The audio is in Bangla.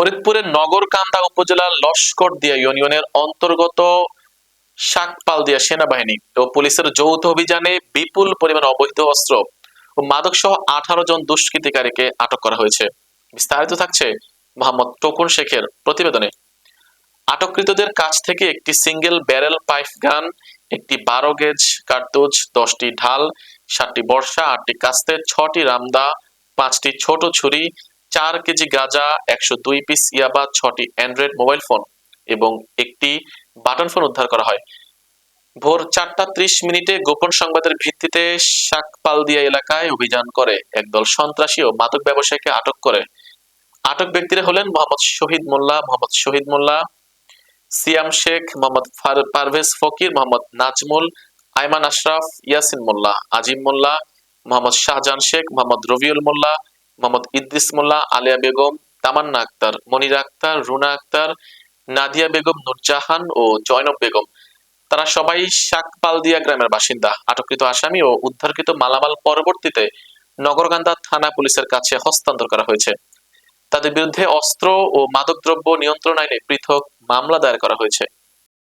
ফরিদপুরের নগরকান্দা উপজেলার লস্করদিয়া ইউনিয়নের অন্তর্গত শাকপালদিয়া সেনাবাহিনী ও পুলিশের যৌথ অভিযানে বিপুল পরিমাণ অবৈধ অস্ত্র ও মাদক সহ 18 জন দুষ্কৃতিকারীকে আটক করা হয়েছে। বিস্তারিত থাকছে মোহাম্মদ টোকন শেখের প্রতিবেদনে। আটককৃতদের কাছ থেকে একটি সিঙ্গেল ব্যারেল পাইপ গান, একটি 12 গেজ কার্তুজ, 10টি ঢাল, 7টি বর্ষা, 8টি কাস্তে, 6টি রামদা, 5টি ছোট ছুরি, 4 কেজি গাঁজা, 102 পিস ইয়াবা, 6টি অ্যান্ড্রয়েড মোবাইল ফোন এবং একটি বাটন ফোন উদ্ধার করা হয়। ভোর 4টা 30 মিনিটে গোপন সংবাদের ভিত্তিতে শাকপালদিয়া এলাকায় অভিযান করে একদল সন্ত্রাসী ও মাদক ব্যবসায়ীকে আটক করে। আটক ব্যক্তিরা হলেন মোহাম্মদ শহীদ মোল্লা, সিয়াম শেখ, মোহাম্মদ পারভেজ ফকির, মোহাম্মদ নাজমুল, আয়মান আশরাফ, ইয়াসিন মোল্লা, আজিম মোল্লা, মোহাম্মদ শাহজাহান শেখ, মোহাম্মদ রবিউল মোল্লা, মোহাম্মদ ইদ্রিস মোল্লা, আলিয়া বেগম, তামান্না আক্তার, মনিরা আক্তার, রুনা আক্তার, নাদিয়া বেগম, নূরজাহান ও জয়নব বেগম। তারা সবাই শাকপালদিয়া গ্রামের বাসিন্দা। আটককৃত আসামি ও উদ্ধারকৃত মালামাল পরবর্তীতে নগরকান্দা থানা পুলিশের কাছে হস্তান্তর করা হয়েছে। তাদের বিরুদ্ধে অস্ত্র ও মাদকদ্রব্য নিয়ন্ত্রণ আইনে পৃথক মামলা দায়ের করা হয়েছে।